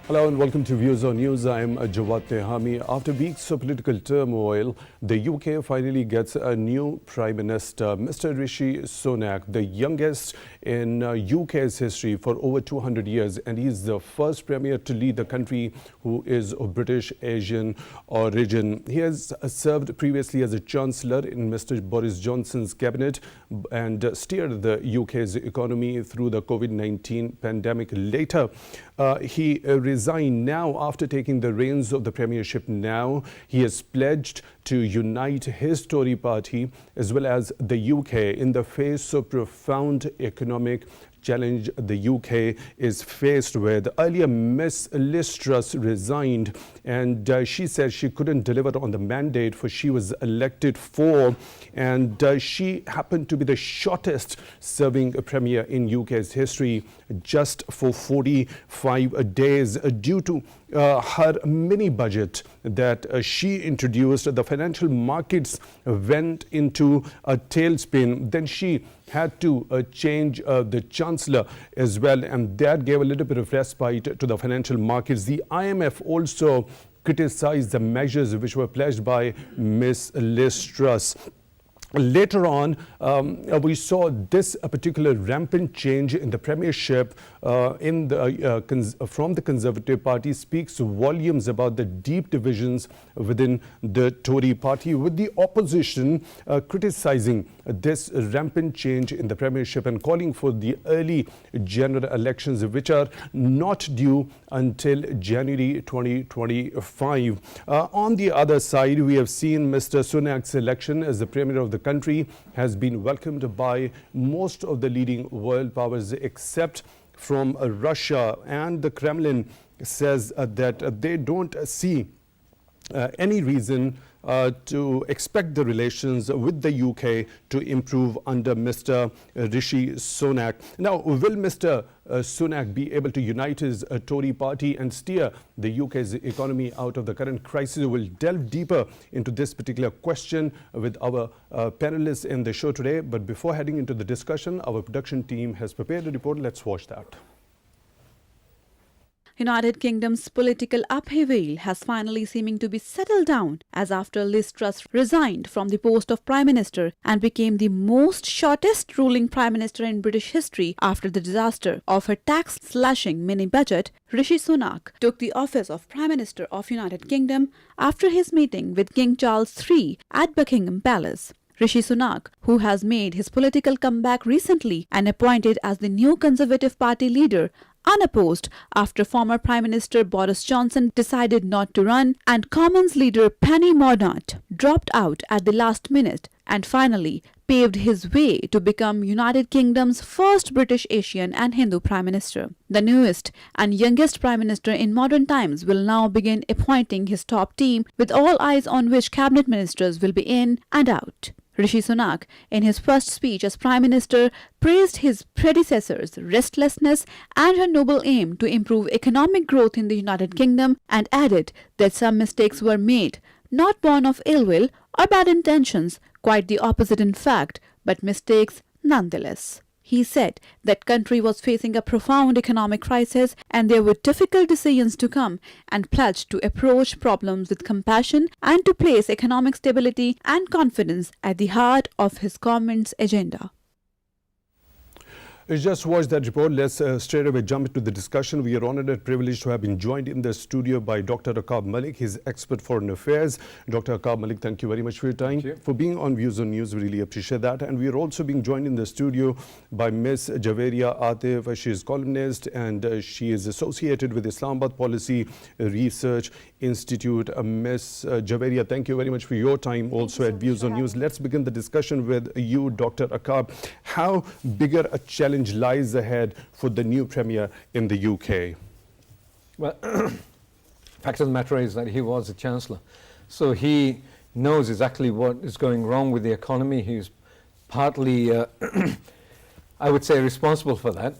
Hello and welcome to Views on News. I'm Jawad Tehami. After weeks of political turmoil, the UK finally gets a new Prime Minister, Mr. Rishi Sunak, the youngest in UK's history for over 200 years, and he's the first Premier to lead the country who is of British Asian origin. He has served previously as a Chancellor in Mr. Boris Johnson's cabinet and steered the UK's economy through the COVID-19 pandemic. Later, he resigned now after taking the reins of the premiership. Now he has pledged to unite his Tory party as well as the UK in the face of profound economic challenge the UK is faced with. Earlier, Miss Liz Truss resigned and she said she couldn't deliver on the mandate for she was elected for, and she happened to be the shortest serving premier in UK's history, just for 45 days due to her mini budget that she introduced. The financial markets went into a tailspin. Then she had to change the Chancellor as well, and that gave a little bit of respite to the financial markets. The IMF also criticized the measures which were pledged by Miss Liz Truss. Later on, we saw this particular rampant change in the premiership from the Conservative Party speaks volumes about the deep divisions within the Tory party, with the opposition criticizing this rampant change in the premiership and calling for the early general elections, which are not due until January 2025. On the other side, we have seen Mr. Sunak's election as the Premier of the country has been welcomed by most of the leading world powers except from Russia, and the Kremlin says that they don't see any reason to expect the relations with the UK to improve under Mr. Rishi Sunak. Now, will Mr. Sunak be able to unite his Tory party and steer the UK's economy out of the current crisis? We'll delve deeper into this particular question with our panelists in the show today. But before heading into the discussion, our production team has prepared a report. Let's watch that. United Kingdom's political upheaval has finally seeming to be settled down, as after Liz Truss resigned from the post of Prime Minister and became the most shortest ruling Prime Minister in British history after the disaster of her tax-slashing mini-budget, Rishi Sunak took the office of Prime Minister of United Kingdom after his meeting with King Charles III at Buckingham Palace. Rishi Sunak, who has made his political comeback recently and appointed as the new Conservative Party leader, unopposed after former Prime Minister Boris Johnson decided not to run and Commons leader Penny Mordaunt dropped out at the last minute, and finally paved his way to become United Kingdom's first British Asian and Hindu Prime Minister. The newest and youngest Prime Minister in modern times will now begin appointing his top team, with all eyes on which cabinet ministers will be in and out. Rishi Sunak, in his first speech as Prime Minister, praised his predecessor's restlessness and her noble aim to improve economic growth in the United Kingdom, and added that some mistakes were made, not born of ill will or bad intentions, quite the opposite in fact, but mistakes nonetheless. He said that country was facing a profound economic crisis and there were difficult decisions to come, and pledged to approach problems with compassion and to place economic stability and confidence at the heart of his government's agenda. Just watched that report. Let's straight away jump into the discussion. We are honored and privileged to have been joined in the studio by Dr. Auqaab Malik. He's expert foreign affairs. Dr. Auqaab Malik, thank you very much for your time. For being on Views on News, we really appreciate that. And we are also being joined in the studio by Ms. Javeria Atif. She is columnist and she is associated with Islamabad Policy Research Institute. Ms. Javeria, thank you very much for your time also at Views on News. Let's begin the discussion with you, Dr. Auqaab. How bigger a challenge lies ahead for the new Premier in the UK? Well, fact of the matter is that he was a Chancellor, so he knows exactly what is going wrong with the economy. He's partly, I would say, responsible for that.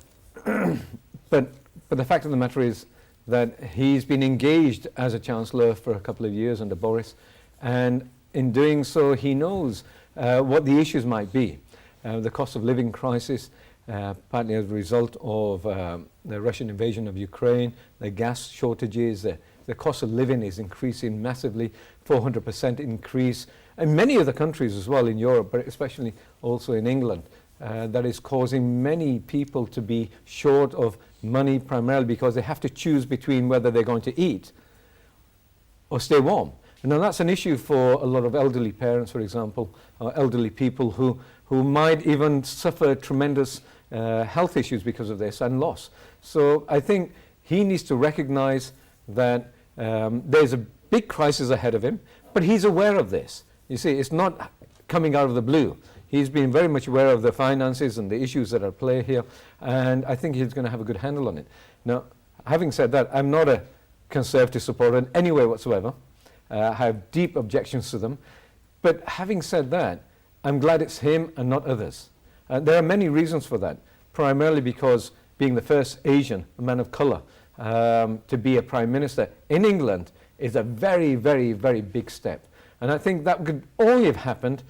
but the fact of the matter is that he's been engaged as a Chancellor for a couple of years under Boris, and in doing so he knows what the issues might be. The cost of living crisis, partly as a result of the Russian invasion of Ukraine, the gas shortages, the cost of living is increasing massively, 400% increase, and many other countries as well in Europe, but especially also in England. That is causing many people to be short of money, primarily because they have to choose between whether they're going to eat or stay warm. And now that's an issue for a lot of elderly parents, for example, or elderly people who might even suffer tremendous health issues because of this and loss. So I think he needs to recognize that there's a big crisis ahead of him, but he's aware of this. You see, it's not coming out of the blue. He's been very much aware of the finances and the issues that are at play here, and I think he's going to have a good handle on it. Now, having said that, I'm not a Conservative supporter in any way whatsoever. I have deep objections to them. But having said that, I'm glad it's him and not others. There are many reasons for that, primarily because being the first Asian, a man of colour, to be a Prime Minister in England is a very, very, very big step. And I think that could only have happened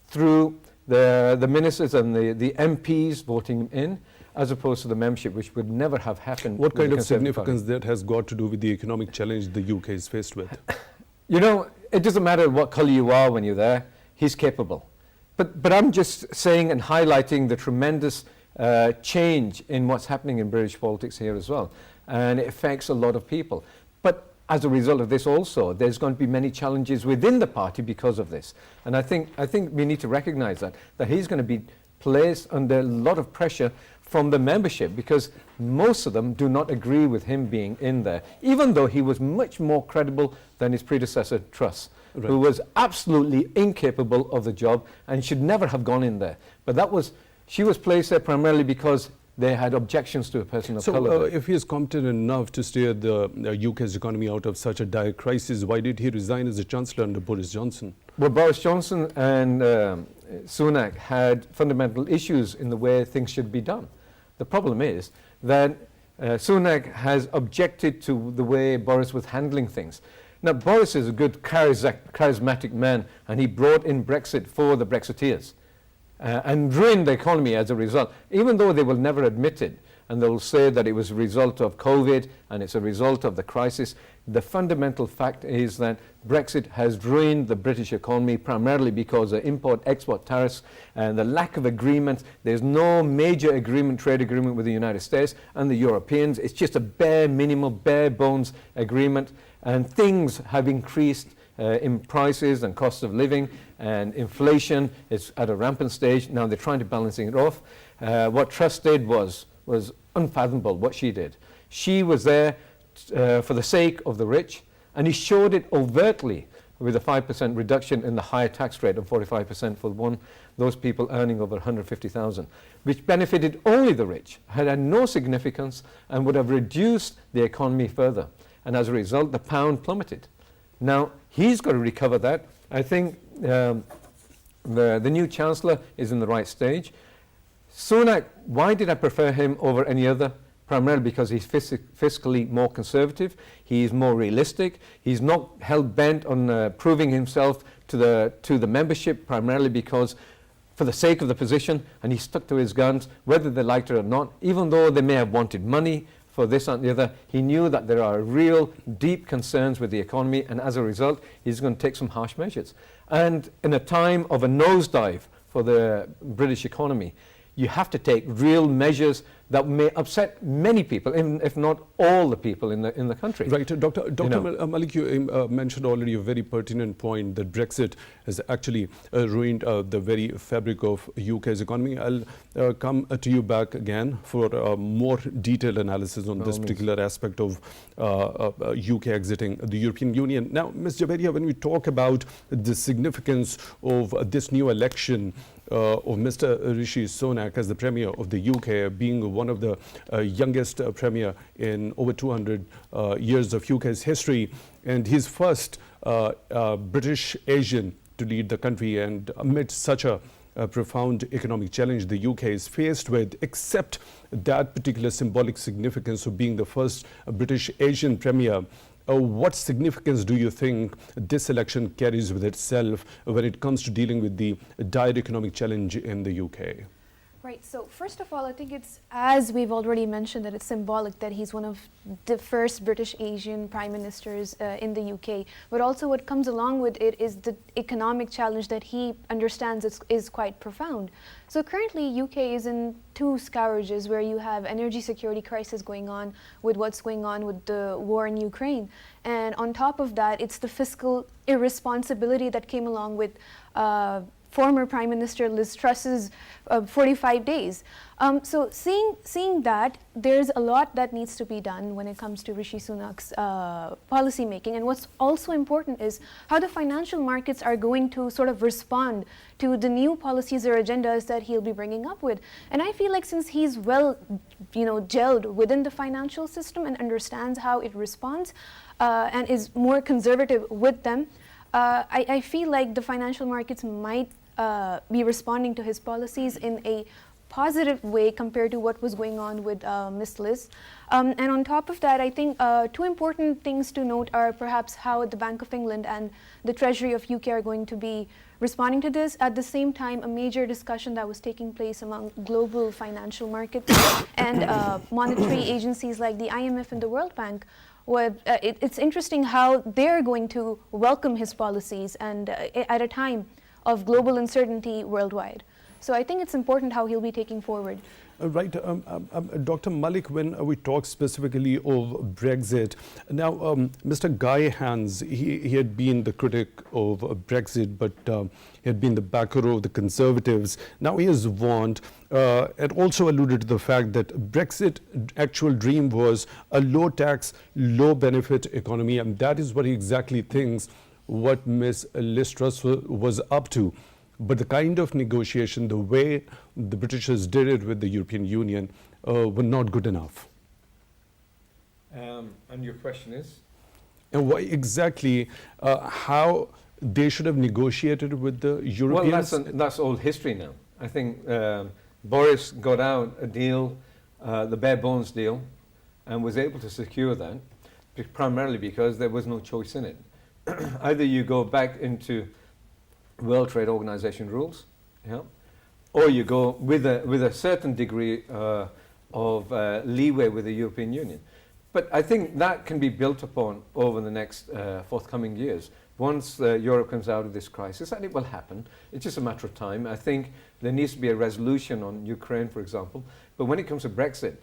through the ministers and the MPs voting him in, as opposed to the membership, which would never have happened. What kind of significance that has got to do with the economic challenge the UK is faced with? You know, it doesn't matter what colour you are when you're there, he's capable. But I'm just saying and highlighting the tremendous change in what's happening in British politics here as well. And it affects a lot of people. But as a result of this also, there's going to be many challenges within the party because of this. And I think we need to recognise that he's going to be placed under a lot of pressure from the membership, because most of them do not agree with him being in there, even though he was much more credible than his predecessor, Truss, right, who was absolutely incapable of the job and should never have gone in there. But she was placed there primarily because they had objections to a person of colour. So if he is competent enough to steer the UK's economy out of such a dire crisis, why did he resign as a Chancellor under Boris Johnson? Well, Boris Johnson and Sunak had fundamental issues in the way things should be done. The problem is that Sunak has objected to the way Boris was handling things. Now, Boris is a good charismatic man, and he brought in Brexit for the Brexiteers and ruined the economy as a result, even though they will never admit it. And they'll say that it was a result of COVID and it's a result of the crisis. The fundamental fact is that Brexit has ruined the British economy primarily because of import-export tariffs and the lack of agreement. There's no major trade agreement with the United States and the Europeans. It's just a bare minimum, bare bones agreement. And things have increased in prices and cost of living, and inflation is at a rampant stage. Now they're trying to balance it off. What Truss did was unfathomable, what she did. She was there for the sake of the rich, and he showed it overtly with a 5% reduction in the higher tax rate of 45% for those people earning over 150,000, which benefited only the rich, had no significance, and would have reduced the economy further. And as a result, the pound plummeted. Now, he's got to recover that. I think the new Chancellor is in the right stage. Sunak, why did I prefer him over any other? Primarily because he's fiscally more conservative, he's more realistic, he's not hell-bent on proving himself to the membership, primarily because for the sake of the position, and he stuck to his guns, whether they liked it or not, even though they may have wanted money for this and the other. He knew that there are real deep concerns with the economy, and as a result, he's going to take some harsh measures. And in a time of a nosedive for the British economy, you have to take real measures that may upset many people, if not all the people in the country. Right, Dr. Malik, you mentioned already a very pertinent point that Brexit has actually ruined the very fabric of UK's economy. I'll come to you back again for more detailed analysis on this particular aspect of UK exiting the European Union. Now, Ms. Javeria, when we talk about the significance of this new election of Mr. Rishi Sunak as the Premier of the UK, being one of the youngest Premier in over 200 years of UK's history, and his first British Asian to lead the country, and amid such a profound economic challenge the UK is faced with, except that particular symbolic significance of being the first British Asian Premier, what significance do you think this election carries with itself when it comes to dealing with the dire economic challenge in the UK? Right. So first of all, I think it's, as we've already mentioned, that it's symbolic that he's one of the first British Asian prime ministers in the UK. But also what comes along with it is the economic challenge that he understands is quite profound. So currently, UK is in two scourges where you have energy security crisis going on with what's going on with the war in Ukraine. And on top of that, it's the fiscal irresponsibility that came along with former Prime Minister Liz Truss's 45 days. So seeing that, there's a lot that needs to be done when it comes to Rishi Sunak's policy making. And what's also important is how the financial markets are going to sort of respond to the new policies or agendas that he'll be bringing up with. And I feel like since he's well, gelled within the financial system and understands how it responds and is more conservative with them, I feel like the financial markets might be responding to his policies in a positive way compared to what was going on with Ms. Liz. And on top of that, I think two important things to note are perhaps how the Bank of England and the Treasury of UK are going to be responding to this. At the same time, a major discussion that was taking place among global financial markets and monetary agencies like the IMF and the World Bank. It's interesting how they're going to welcome his policies and at a time of global uncertainty worldwide. So I think it's important how he'll be taking forward. Right. Dr. Malik, when we talk specifically of Brexit, now Mr. Guy Hans, he had been the critic of Brexit, but he had been the backer of the Conservatives. Now he has warned and also alluded to the fact that Brexit actual dream was a low tax, low benefit economy, and that is what he exactly thinks what Ms. Liz Truss was up to. But the kind of negotiation, the way the Britishers did it with the European Union were not good enough. And your question is? And why exactly, how they should have negotiated with the Europeans? Well, that's old history now. I think Boris got out a deal, the bare bones deal, and was able to secure that, primarily because there was no choice in it. Either you go back into World Trade Organization rules, or you go with a certain degree of leeway with the European Union. But I think that can be built upon over the next forthcoming years. Once Europe comes out of this crisis, and it will happen, it's just a matter of time. I think there needs to be a resolution on Ukraine, for example. But when it comes to Brexit,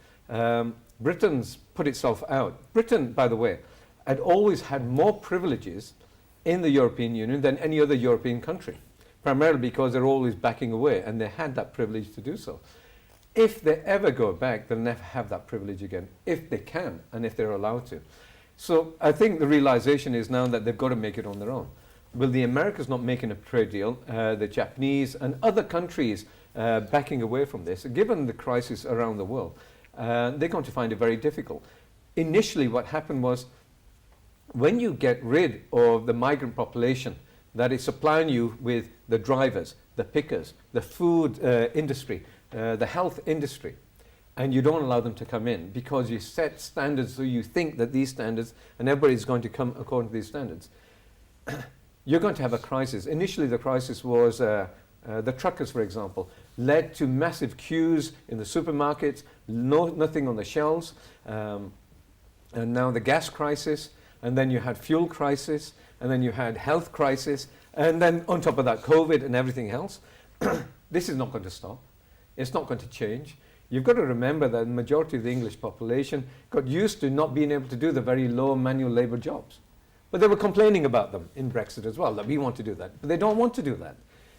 Britain's put itself out. Britain, by the way, had always had more privileges in the European Union than any other European country, primarily because they're always backing away, and they had that privilege to do so. If they ever go back, they'll never have that privilege again, if they can, and if they're allowed to. So I think the realization is now that they've got to make it on their own. Will the Americans not making a trade deal, the Japanese and other countries backing away from this, given the crisis around the world, they're going to find it very difficult. Initially, what happened was, when you get rid of the migrant population that is supplying you with the drivers, the pickers, the food industry, the health industry, and you don't allow them to come in because you set standards so you think that these standards, and everybody's going to come according to these standards, you're going to have a crisis. Initially, the crisis was the truckers, for example, led to massive queues in the supermarkets, nothing on the shelves, and now the gas crisis. And then you had fuel crisis, and then you had health crisis, and then on top of that, COVID and everything else. This is not going to stop. It's not going to change. You've got to remember that the majority of the English population got used to not being able to do the very low manual labour jobs. But they were complaining about them in Brexit as well, that we want to do that. But they don't want to do that.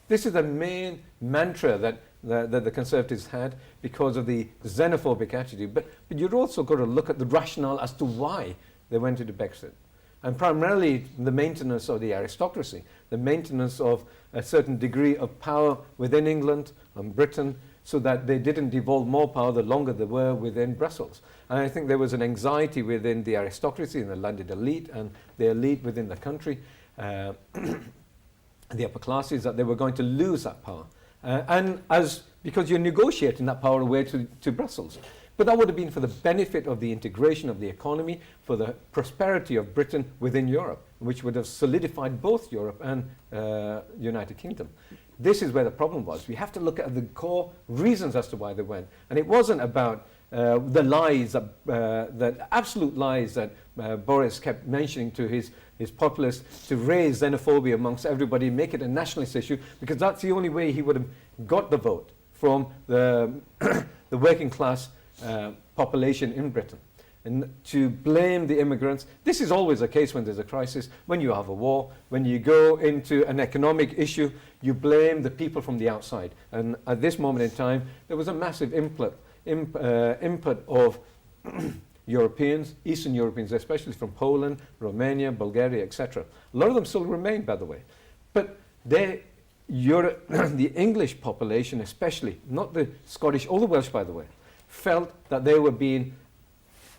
This is the main mantra that the Conservatives had because of the xenophobic attitude. But you've also got to look at the rationale as to why they went into Brexit. And primarily the maintenance of the aristocracy, the maintenance of a certain degree of power within England and Britain, so that they didn't devolve more power the longer they were within Brussels. And I think there was an anxiety within the aristocracy and the landed elite and the elite within the country, the upper classes, that they were going to lose that power. Because you're negotiating that power away to Brussels. But that would have been for the benefit of the integration of the economy, for the prosperity of Britain within Europe, which would have solidified both Europe and United Kingdom. this is where the problem was. We have to look at the core reasons as to why they went. And it wasn't about the lies, the absolute lies that Boris kept mentioning to his populace to raise xenophobia amongst everybody, make it a nationalist issue, because that's the only way he would have got the vote from the, the working class population in Britain. And to blame the immigrants, this is always the case when there's a crisis, when you have a war, when you go into an economic issue, you blame the people from the outside. And at this moment in time, there was a massive input of Europeans, Eastern Europeans, especially from Poland, Romania, Bulgaria, etc. A lot of them still remain, by the way. But the English population especially, not the Scottish or the Welsh, by the way, felt that they were being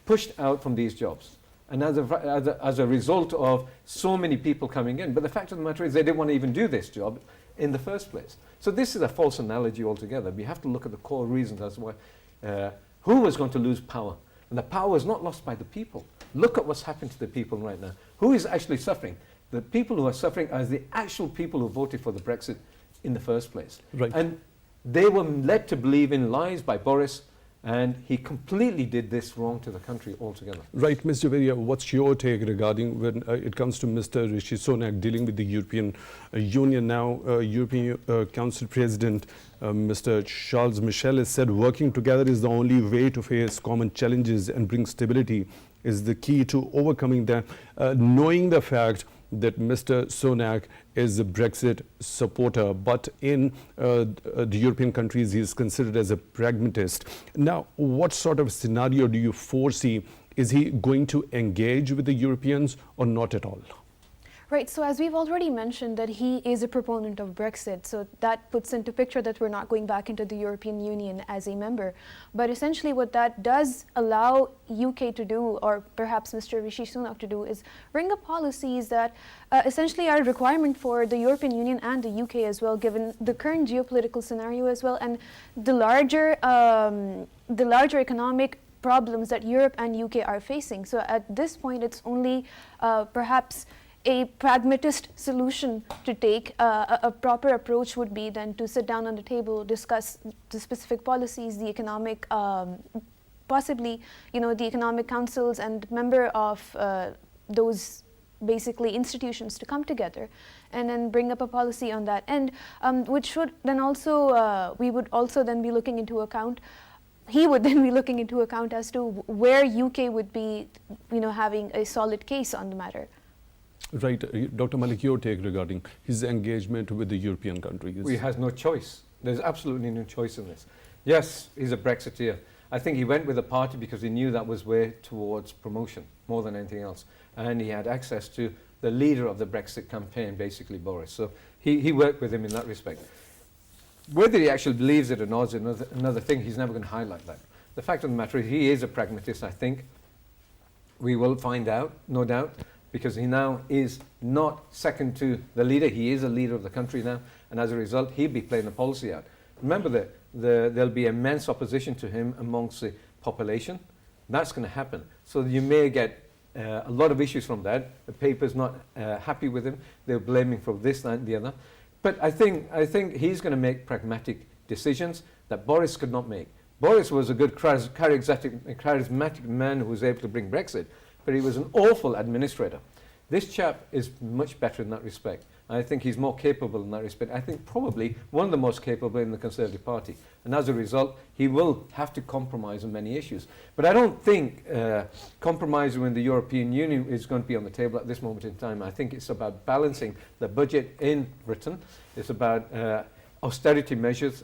pushed out from these jobs. And as a result of so many people coming in. But the fact of the matter is they didn't want to even do this job in the first place. So this is a false analogy altogether. We have to look at the core reasons as to why, who was going to lose power. And the power is not lost by the people. Look at what's happened to the people right now. Who is actually suffering? The people who are suffering are the actual people who voted for the Brexit in the first place. Right. And they were led to believe in lies by Boris, and he completely did this wrong to the country altogether. Right, Mr. Veria, what's your take regarding when it comes to Mr. Rishi Sunak dealing with the European Union now? European Council President Mr. Charles Michel has said working together is the only way to face common challenges and bring stability is the key to overcoming them, knowing the fact that Mr. Sunak is a Brexit supporter, but in the European countries he is considered as a pragmatist. Now, what sort of scenario do you foresee? Is he going to engage with the Europeans or not at all? Right, so as we've already mentioned that he is a proponent of Brexit, so that puts into picture that we're not going back into the European Union as a member. But essentially what that does allow UK to do, or perhaps Mr. Rishi Sunak to do, is bring up policies that essentially are a requirement for the European Union and the UK as well, given the current geopolitical scenario as well, and the larger economic problems that Europe and UK are facing. So at this point, it's only perhaps a pragmatist solution to take. A proper approach would be then to sit down on the table, discuss the specific policies, the economic, possibly, the economic councils and member of those basically institutions to come together and then bring up a policy on that end, which should then also, we would also then be looking into account, he would then be looking into account as to where UK would be, having a solid case on the matter. Right. Dr. Malik, your take regarding his engagement with the European countries? He has no choice. There's absolutely no choice in this. Yes, he's a Brexiteer. I think he went with the party because he knew that was way towards promotion more than anything else. And he had access to the leader of the Brexit campaign, basically Boris. So he worked with him in that respect. Whether he actually believes it or not is another thing. He's never going to highlight that. The fact of the matter is he is a pragmatist, I think. We will find out, no doubt, because he now is not second to the leader. He is a leader of the country now, and as a result, he'll be playing the policy out. Remember that there'll be immense opposition to him amongst the population. That's going to happen. So you may get a lot of issues from that. The paper's not happy with him. They're blaming for this, that, and the other. But I think he's going to make pragmatic decisions that Boris could not make. Boris was a good charismatic man who was able to bring Brexit, but he was an awful administrator. This chap is much better in that respect. I think he's more capable in that respect. I think probably one of the most capable in the Conservative Party. And as a result, he will have to compromise on many issues. But I don't think compromising with the European Union is going to be on the table at this moment in time. I think it's about balancing the budget in Britain. It's about austerity measures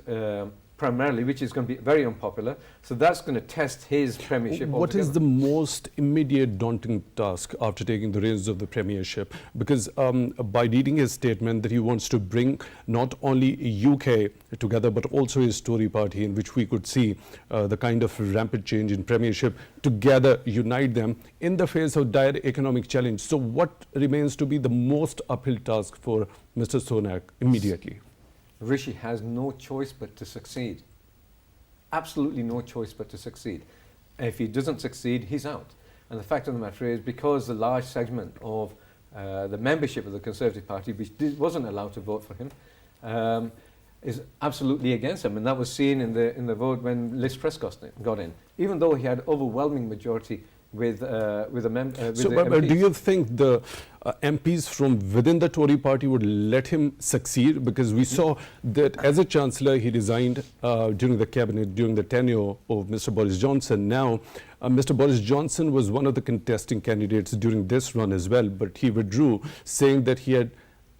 primarily, which is going to be very unpopular. So that's going to test his premiership What altogether. is the most immediate daunting task after taking the reins of the premiership? Because by reading his statement that he wants to bring not only UK together, but also his Tory party, in which we could see the kind of rampant change in premiership, together unite them in the face of dire economic challenge. So what remains to be the most uphill task for Mr. Sunak immediately? Rishi has no choice but to succeed. Absolutely no choice but to succeed. If he doesn't succeed, he's out. And the fact of the matter is, because the large segment of the membership of the Conservative Party, which wasn't allowed to vote for him, is absolutely against him, and that was seen in the vote when Liz Truss got in, even though he had overwhelming majority with the MPs. Do you think the MPs from within the Tory party would let him succeed? Because we saw that as a Chancellor, he resigned during the cabinet, during the tenure of Mr. Boris Johnson. Now, Mr. Boris Johnson was one of the contesting candidates during this run as well, but he withdrew, saying that he had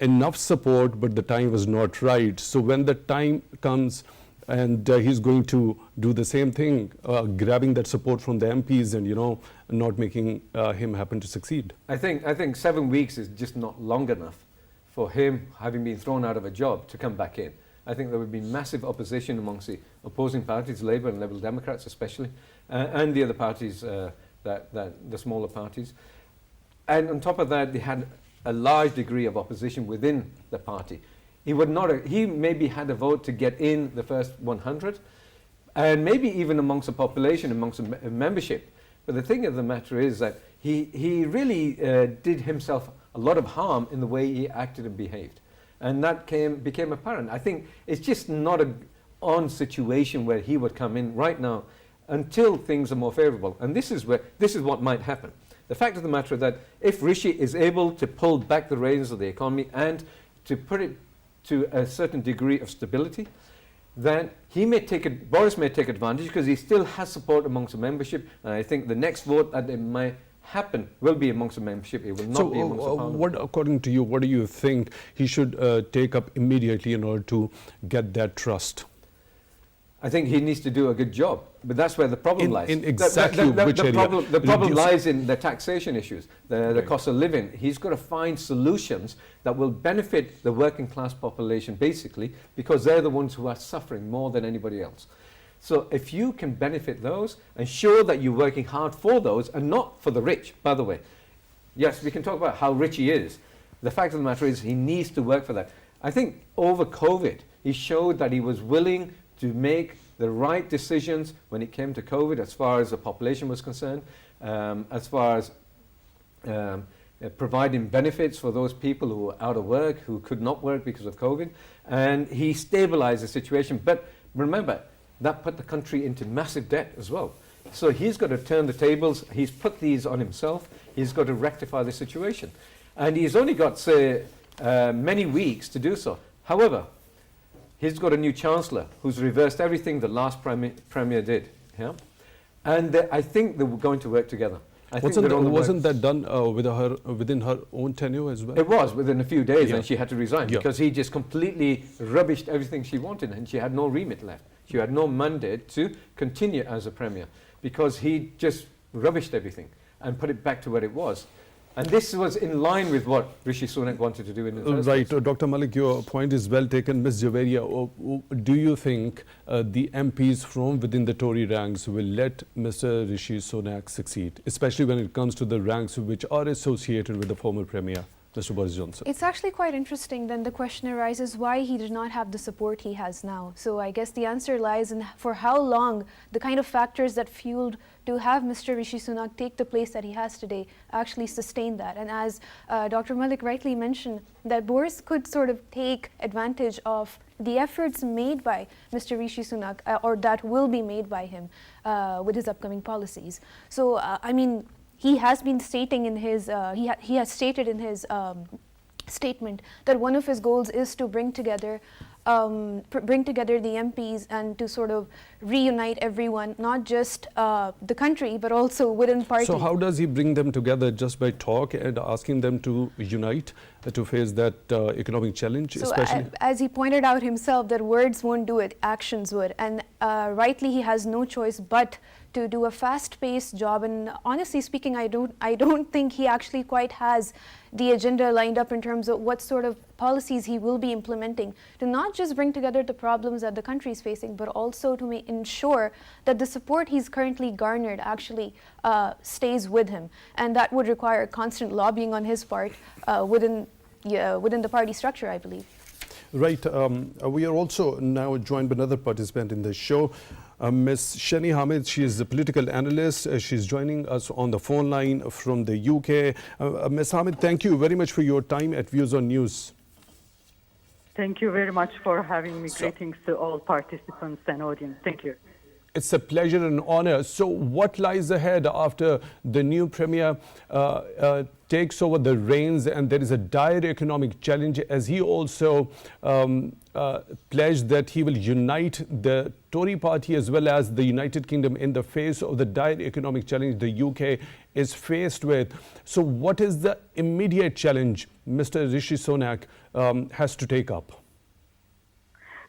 enough support, but the time was not right. So when the time comes, and he's going to do the same thing, grabbing that support from the MPs and, not making him happen to succeed. I think 7 weeks is just not long enough for him, having been thrown out of a job, to come back in. I think there would be massive opposition amongst the opposing parties, Labour and Liberal Democrats especially, and the other parties, the smaller parties. And on top of that, they had a large degree of opposition within the party. He maybe had a vote to get in the first 100, and maybe even amongst the population, amongst the membership. But the thing of the matter is that he really did himself a lot of harm in the way he acted and behaved. And that became apparent. I think it's just not an situation where he would come in right now until things are more favourable. And this is what might happen. The fact of the matter is that if Rishi is able to pull back the reins of the economy and to put it to a certain degree of stability, then Boris may take advantage, because he still has support amongst the membership. And I think the next vote that it might happen will be amongst the membership. It will not be amongst the parliament. According to you, what do you think he should take up immediately in order to get that trust? I think he needs to do a good job, but that's where the problem lies. In exactly which area? The problem lies in the taxation issues, the cost of living. He's got to find solutions that will benefit the working class population, basically, because they're the ones who are suffering more than anybody else. So if you can benefit those and show that you're working hard for those and not for the rich, by the way. Yes, we can talk about how rich he is. The fact of the matter is he needs to work for that. I think over COVID, he showed that he was willing to make the right decisions when it came to COVID, as far as the population was concerned, as far as providing benefits for those people who were out of work, who could not work because of COVID. And he stabilized the situation. But remember, that put the country into massive debt as well. So he's got to turn the tables. He's put these on himself. He's got to rectify the situation. And he's only got, say, many weeks to do so. However, he's got a new Chancellor who's reversed everything the last Premier did. Yeah? And I think they're going to work together. Wasn't that done within her own tenure as well? It was within a few days, and she had to resign because he just completely rubbished everything she wanted, and she had no remit left. She had no mandate to continue as a Premier because he just rubbished everything and put it back to where it was. And this was in line with what Rishi Sunak wanted to do in the first place. Right. Dr. Malik, your point is well taken. Ms. Javeria, do you think the MPs from within the Tory ranks will let Mr. Rishi Sunak succeed, especially when it comes to the ranks which are associated with the former Premier, Mr. Boris Johnson? It's actually quite interesting. Then the question arises why he did not have the support he has now. So I guess the answer lies in for how long the kind of factors that fueled to have Mr. Rishi Sunak take the place that he has today actually sustain that. And as Dr. Malik rightly mentioned, that Boris could sort of take advantage of the efforts made by Mr. Rishi Sunak, or that will be made by him with his upcoming policies. So, I mean, he has been stating in his, he has stated in his statement that one of his goals is to bring together the MPs and to sort of reunite everyone, not just the country, but also within party. So how does he bring them together? Just by talk and asking them to unite to face that economic challenge, so especially? As he pointed out himself, that words won't do it, actions would. And rightly, he has no choice but to do a fast-paced job. And honestly speaking, I don't think he actually quite has the agenda lined up in terms of what sort of policies he will be implementing to not just bring together the problems that the country is facing, but also to ensure that the support he's currently garnered actually stays with him. And that would require constant lobbying on his part within the party structure, I believe. Right. We are also now joined by another participant in the show, Ms. Shani Hamid. She is a political analyst. She's joining us on the phone line from the UK. Ms. Hamid, thank you very much for your time at Views on News. Thank you very much for having me. Greetings to all participants and audience. Thank you. It's a pleasure and honor. So what lies ahead after the new premier takes over the reins, and there is a dire economic challenge, as he also pledged that he will unite the Tory party as well as the United Kingdom in the face of the dire economic challenge the UK is faced with. So what is the immediate challenge Mr. Rishi Sunak has to take up?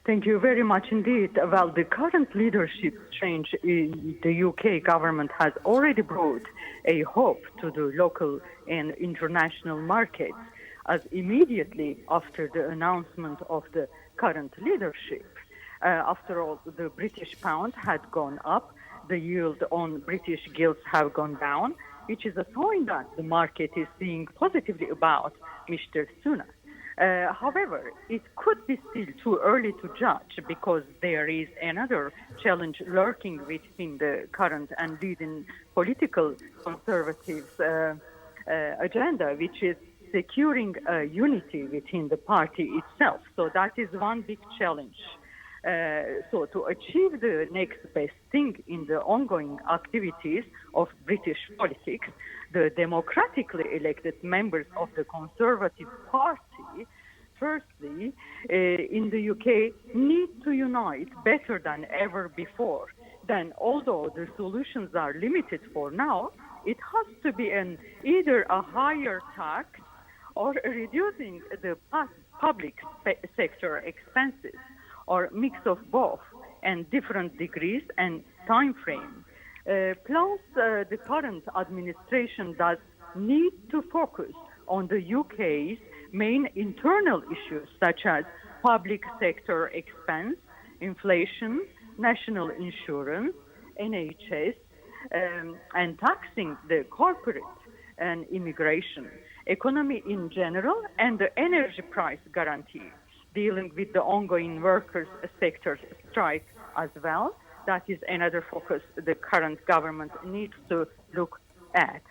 Thank you very much indeed. Well, the current leadership change in the UK government has already brought a hope to the local and international markets, as immediately after the announcement of the current leadership. After all, the British pound had gone up, the yield on British gilts have gone down, which is a sign that the market is seeing positively about Mr. Sunak. However, it could be still too early to judge, because there is another challenge lurking within the current and leading political conservatives' agenda, which is securing unity within the party itself. So that is one big challenge. So to achieve the next best thing in the ongoing activities of British politics, the democratically elected members of the Conservative Party, firstly, in the UK, need to unite better than ever before. Then, although the solutions are limited for now, it has to be either a higher tax or reducing the public sector expenses, or mix of both, and different degrees and time frame. Plus, the current administration does need to focus on the UK's main internal issues, such as public sector expense, inflation, national insurance, NHS, and taxing the corporate and immigration, economy in general, and the energy price guarantee, dealing with the ongoing workers' sector strike as well. That is another focus the current government needs to look at.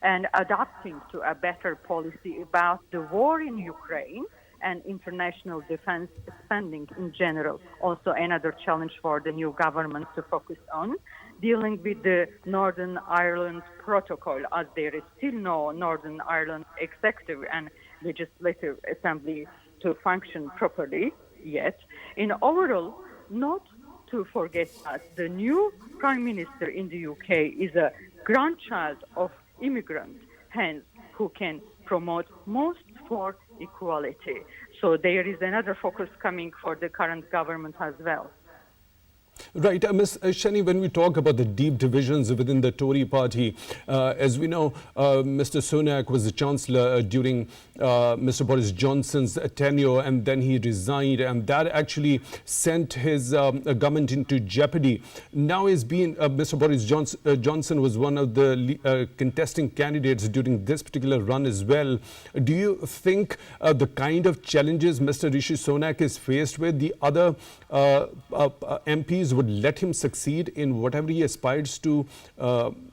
And adapting to a better policy about the war in Ukraine and international defense spending in general, also another challenge for the new government to focus on. Dealing with the Northern Ireland Protocol, as there is still no Northern Ireland Executive and Legislative Assembly to function properly yet. In overall, not to forget that the new Prime Minister in the UK is a grandchild of immigrants, hence who can promote most for equality. So there is another focus coming for the current government as well. Right. Ms. Shani, when we talk about the deep divisions within the Tory party, as we know, Mr. Sunak was the Chancellor during Mr. Boris Johnson's tenure, and then he resigned, and that actually sent his government into jeopardy. Now Mr. Boris Johnson was one of the contesting candidates during this particular run as well. Do you think the kind of challenges Mr. Rishi Sunak is faced with, the other MPs would let him succeed in whatever he aspires to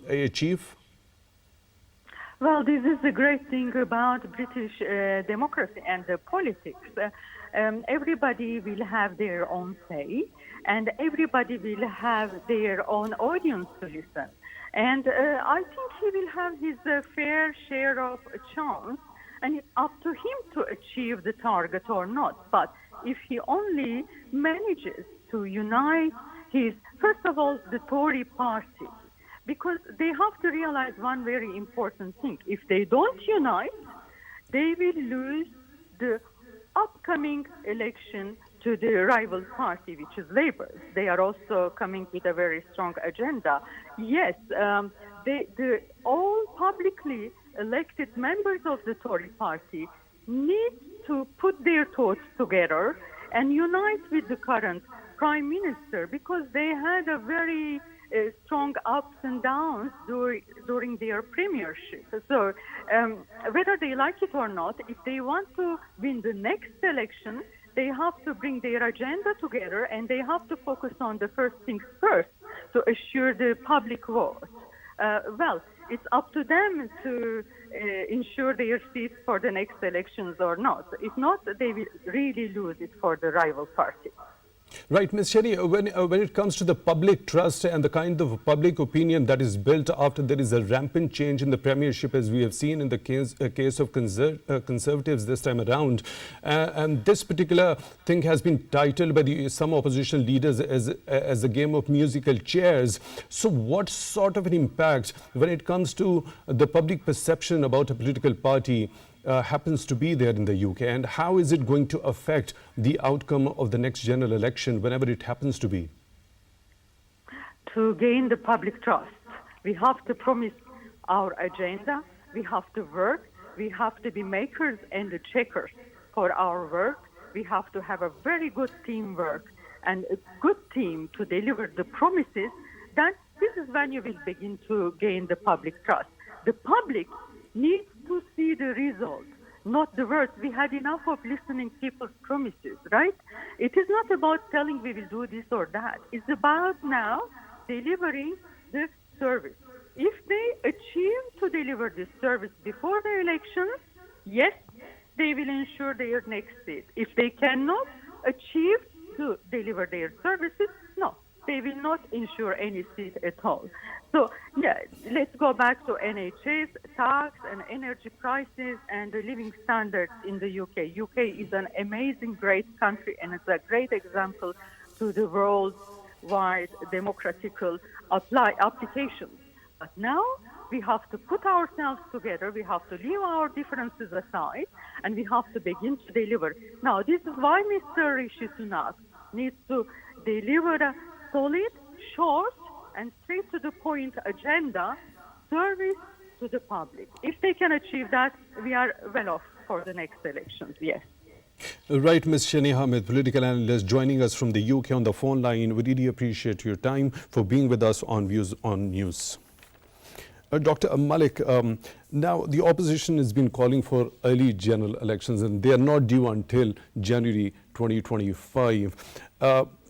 achieve? Well, this is the great thing about British democracy and politics. Everybody will have their own say, and everybody will have their own audience to listen. And I think he will have his fair share of chance, and it's up to him to achieve the target or not. But if he only manages to unite first of all, the Tory party, because they have to realize one very important thing. If they don't unite, they will lose the upcoming election to the rival party, which is Labour. They are also coming with a very strong agenda. Yes, all publicly elected members of the Tory party need to put their thoughts together and unite with the current Prime Minister, because they had a very strong ups and downs during their premiership. So whether they like it or not, if they want to win the next election, they have to bring their agenda together, and they have to focus on the first things first to assure the public vote. Well, It's up to them to ensure their seats for the next elections or not. If not, they will really lose it for the rival party. Right, Ms. Sherry, when it comes to the public trust and the kind of public opinion that is built after there is a rampant change in the premiership, as we have seen in the case of Conservatives this time around, and this particular thing has been titled by some opposition leaders as a game of musical chairs. So what sort of an impact when it comes to the public perception about a political party happens to be there in the UK, and how is it going to affect the outcome of the next general election whenever it happens to be? To gain the public trust, we have to promise our agenda, we have to work, we have to be makers and the checkers for our work. We have to have a very good teamwork and a good team to deliver the promises. Then this is when you will begin to gain the public trust. The public needs to see the result, not the words. We had enough of listening people's promises, right? It is not about telling we will do this or that. It's about now delivering this service. If they achieve to deliver this service before the elections, yes, they will ensure their next seat. If they cannot achieve to deliver their services, no, they will not ensure any seat at all. So, yeah, let's go back to NHS, tax and energy prices and the living standards in the UK. UK is an amazing, great country, and it's a great example to the worldwide democratical applications. But now we have to put ourselves together, we have to leave our differences aside, and we have to begin to deliver. Now, this is why Mr. Rishi Sunak needs to deliver a solid, short, and straight to the point agenda, service to the public. If they can achieve that, we are well off for the next elections, yes. Right, Ms. Shani Hamid, political analyst, joining us from the UK on the phone line. We really appreciate your time for being with us on Views on News. Dr. Malik, now the opposition has been calling for early general elections, and they are not due until January 2025.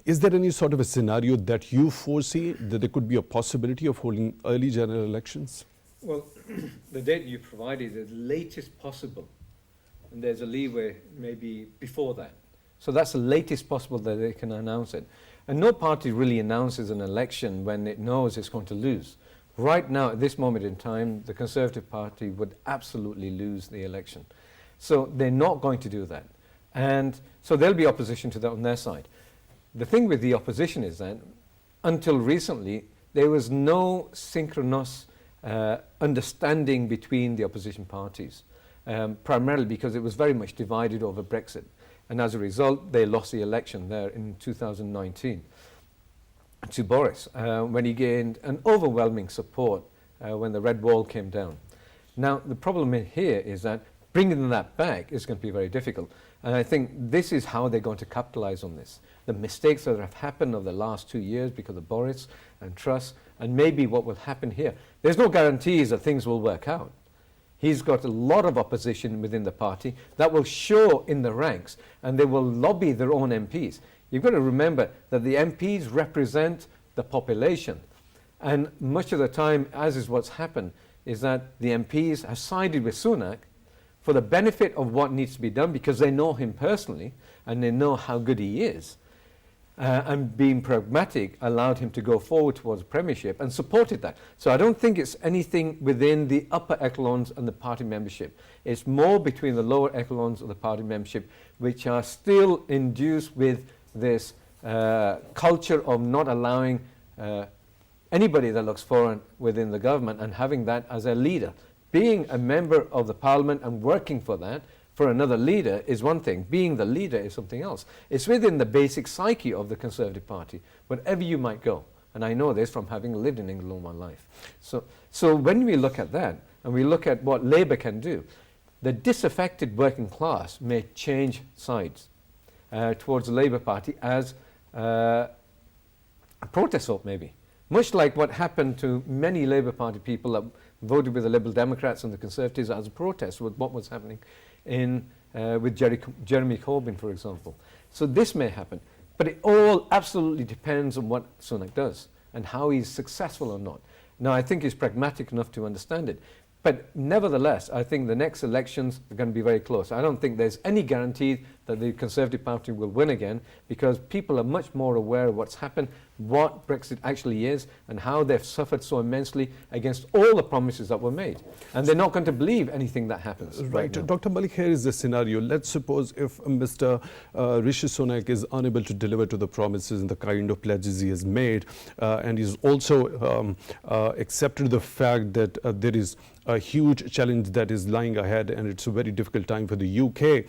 Is there any sort of a scenario that you foresee that there could be a possibility of holding early general elections? Well, the date you provided is the latest possible, and there's a leeway maybe before that. So that's the latest possible that they can announce it. And no party really announces an election when it knows it's going to lose. Right now, at this moment in time, the Conservative Party would absolutely lose the election. So they're not going to do that. And so there'll be opposition to that on their side. The thing with the opposition is that until recently, there was no synchronous understanding between the opposition parties, primarily because it was very much divided over Brexit. And as a result, they lost the election there in 2019 to Boris, when he gained an overwhelming support when the Red Wall came down. Now, the problem here is that bringing that back is going to be very difficult. And I think this is how they're going to capitalize on this. The mistakes that have happened over the last 2 years because of Boris and Truss, and maybe what will happen here. There's no guarantees that things will work out. He's got a lot of opposition within the party that will show in the ranks, and they will lobby their own MPs. You've got to remember that the MPs represent the population. And much of the time, as is what's happened, is that the MPs have sided with Sunak for the benefit of what needs to be done because they know him personally and they know how good he is. And being pragmatic allowed him to go forward towards the premiership and supported that. So I don't think it's anything within the upper echelons and the party membership. It's more between the lower echelons of the party membership, which are still induced with this culture of not allowing anybody that looks foreign within the government and having that as a leader. Being a member of the parliament and working for that, for another leader, is one thing. Being the leader is something else. It's within the basic psyche of the Conservative Party, wherever you might go. And I know this from having lived in England all my life. So when we look at that, and we look at what Labour can do, the disaffected working class may change sides towards the Labour Party as a protest vote, maybe. Much like what happened to many Labour Party people that voted with the Liberal Democrats and the Conservatives as a protest with what was happening with Jeremy Corbyn, for example. So this may happen. But it all absolutely depends on what Sunak does and how he's successful or not. Now, I think he's pragmatic enough to understand it. But nevertheless, I think the next elections are going to be very close. I don't think there's any guarantee that the Conservative Party will win again, because people are much more aware of what's happened, what Brexit actually is, and how they've suffered so immensely against all the promises that were made. And they're not going to believe anything that happens. Right. now. Dr. Malik, here is the scenario. Let's suppose if Mr. Rishi Sunak is unable to deliver to the promises and the kind of pledges he has made, and he's also accepted the fact that there is a huge challenge that is lying ahead, and it's a very difficult time for the UK,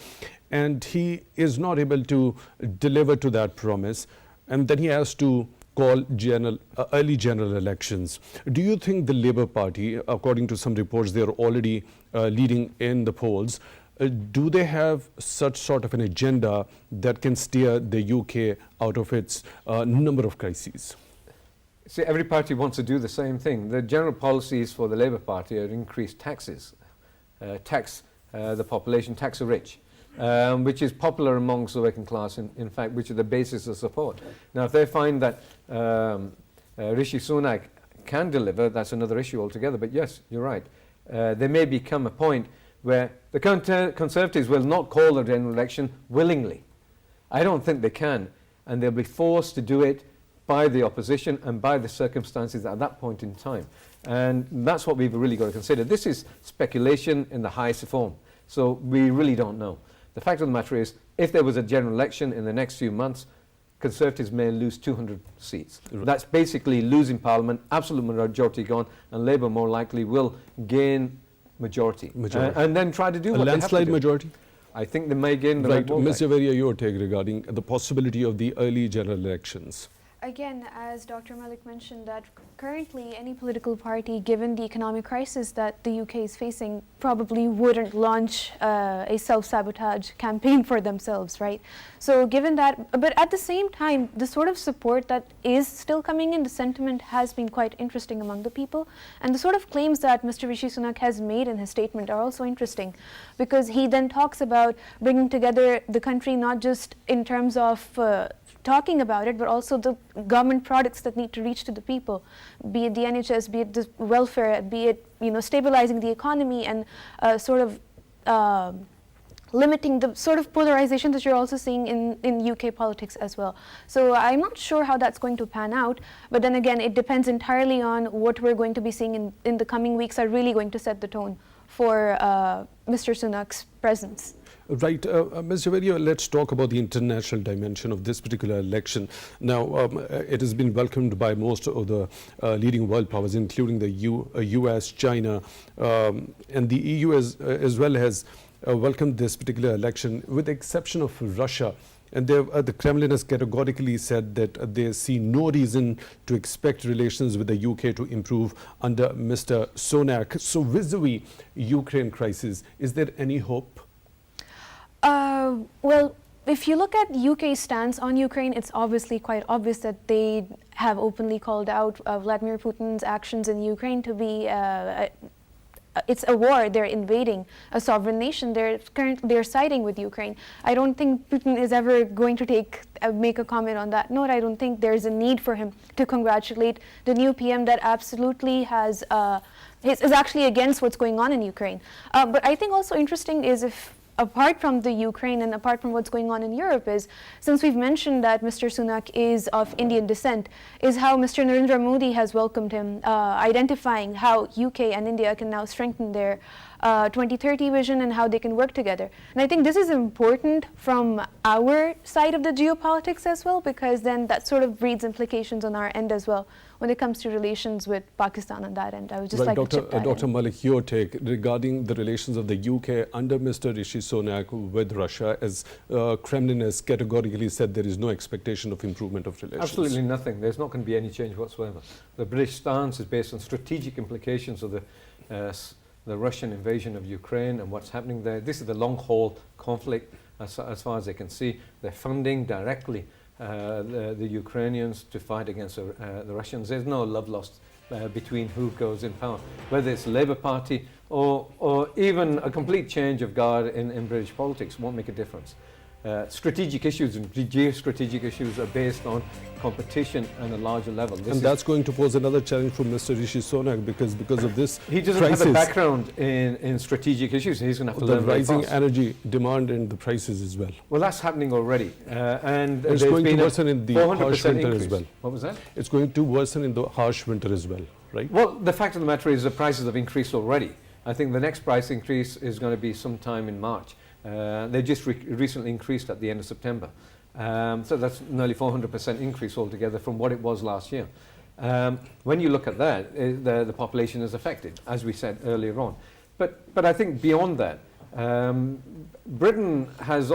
and he is not able to deliver to that promise, and then he has to call early general elections. Do you think the Labour Party, according to some reports, they are already leading in the polls, do they have such sort of an agenda that can steer the UK out of its number of crises? See, every party wants to do the same thing. The general policies for the Labour Party are increased taxes, tax the population, tax the rich, which is popular amongst the working class, in fact, which are the basis of support. Now, if they find that Rishi Sunak can deliver, that's another issue altogether. But yes, you're right. There may become a point where the Conservatives will not call a general election willingly. I don't think they can, and they'll be forced to do it by the opposition and by the circumstances at that point in time. And that's what we've really got to consider. This is speculation in the highest form, so we really don't know. The fact of the matter is, if there was a general election in the next few months, Conservatives may lose 200 seats. Right. That's basically losing Parliament, absolute majority gone, and Labour more likely will gain majority. And then try to do what they have to do. A landslide majority? I think they may gain the Right. vote Ms. back. Javaria, your take regarding the possibility of the early general elections. Again, as Dr. Malik mentioned, that currently any political party, given the economic crisis that the UK is facing, probably wouldn't launch a self-sabotage campaign for themselves, right? So given that, but at the same time, the sort of support that is still coming in, the sentiment has been quite interesting among the people. And the sort of claims that Mr. Rishi Sunak has made in his statement are also interesting, because he then talks about bringing together the country not just in terms of talking about it, but also the government products that need to reach to the people, be it the NHS, be it the welfare, be it stabilizing the economy, and sort of limiting the sort of polarization that you're also seeing in UK politics as well. So I'm not sure how that's going to pan out, but then again, it depends entirely on what we're going to be seeing in the coming weeks are really going to set the tone for Mr. Sunak's presence. Right. Ms. Javaria, let's talk about the international dimension of this particular election. Now, it has been welcomed by most of the leading world powers, including the US, China, and the EU as well has welcomed this particular election, with the exception of Russia. And the Kremlin has categorically said that they see no reason to expect relations with the UK to improve under Mr. Sunak. So vis-a-vis Ukraine crisis, is there any hope? Well, if you look at UK's stance on Ukraine, it's obviously quite obvious that they have openly called out Vladimir Putin's actions in Ukraine to be it's a war. They're invading a sovereign nation. They're siding with Ukraine. I don't think Putin is ever going to make a comment on that note. I don't think there's a need for him to congratulate the new PM that absolutely is actually against what's going on in Ukraine. But I think also interesting is, if apart from the Ukraine and apart from what's going on in Europe, is, since we've mentioned that Mr. Sunak is of Indian descent, is how Mr. Narendra Modi has welcomed him, identifying how UK and India can now strengthen their 2030 vision and how they can work together. And I think this is important from our side of the geopolitics as well, because then that sort of breeds implications on our end as well when it comes to relations with Pakistan on that end. I would just like to chip that Dr. in. Malik, your take regarding the relations of the UK under Mr. Rishi Sunak with Russia, as Kremlin has categorically said there is no expectation of improvement of relations. Absolutely nothing. There's not going to be any change whatsoever. The British stance is based on strategic implications of the Russian invasion of Ukraine and what's happening there. This is the long-haul conflict as far as they can see. They're funding directly the Ukrainians to fight against the Russians. There's no love lost between who goes in power, whether it's the Labour Party or even a complete change of guard in British politics won't make a difference. strategic issues and geostrategic issues are based on competition at a larger level. And that's going to pose another challenge for Mr. Rishi Sunak because of this he doesn't crisis, have a background in strategic issues. He's going to have to the learn very rising fast. energy demand and the prices as well. Well, that's happening already, and It's there's going to been a worsen in the 400% harsh winter increase. as well. What was that? It's going to worsen in the harsh winter as well, right? Well, the fact of the matter is the prices have increased already. I think the next price increase is going to be sometime in March. They just recently increased at the end of September. So that's nearly 400% increase altogether from what it was last year. When you look at that, the population is affected, as we said earlier on. But I think beyond that, Britain has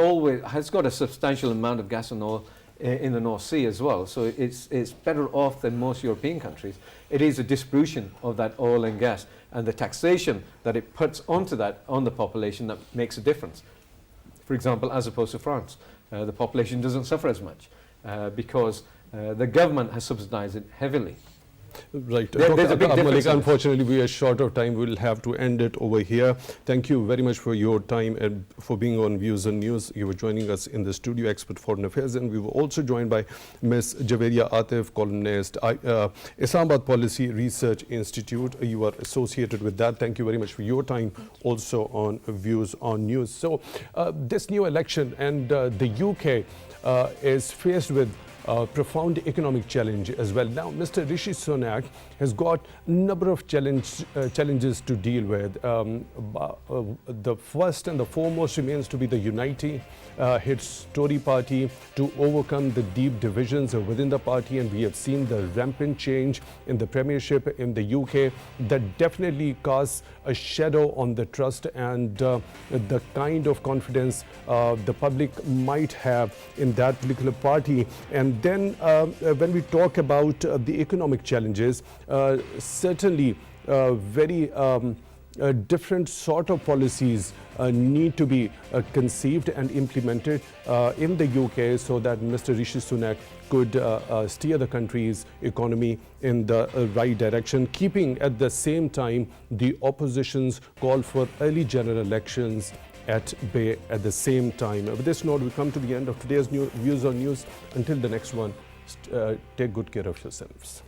got a substantial amount of gas and oil in the North Sea as well. So it's better off than most European countries. It is a distribution of that oil and gas and the taxation that it puts onto that on the population that makes a difference. For example, as opposed to France, the population doesn't suffer as much because the government has subsidized it heavily. Right. There's a big Dr. difference Malik, in this. unfortunately, we are short of time. We'll have to end it over here. Thank you very much for your time and for being on Views on News. You were joining us in the studio, expert foreign affairs, and we were also joined by Ms. Javeria Atif, columnist, Islamabad Policy Research Institute. You are associated with that. Thank you very much for your time also on Views on News. So this new election and the UK is faced with profound economic challenge as well. Now, Mr. Rishi Sunak has got a number of challenges to deal with. The first and the foremost remains to be the unity his Tory party to overcome the deep divisions within the party, and we have seen the rampant change in the premiership in the UK that definitely casts a shadow on the trust and the kind of confidence the public might have in that particular party. And then when we talk about the economic challenges, certainly very different sort of policies need to be conceived and implemented in the UK so that Mr. Rishi Sunak could steer the country's economy in the right direction, keeping at the same time the opposition's call for early general elections at bay at the same time. With this note, we come to the end of today's Views on News. Until the next one, take good care of yourselves.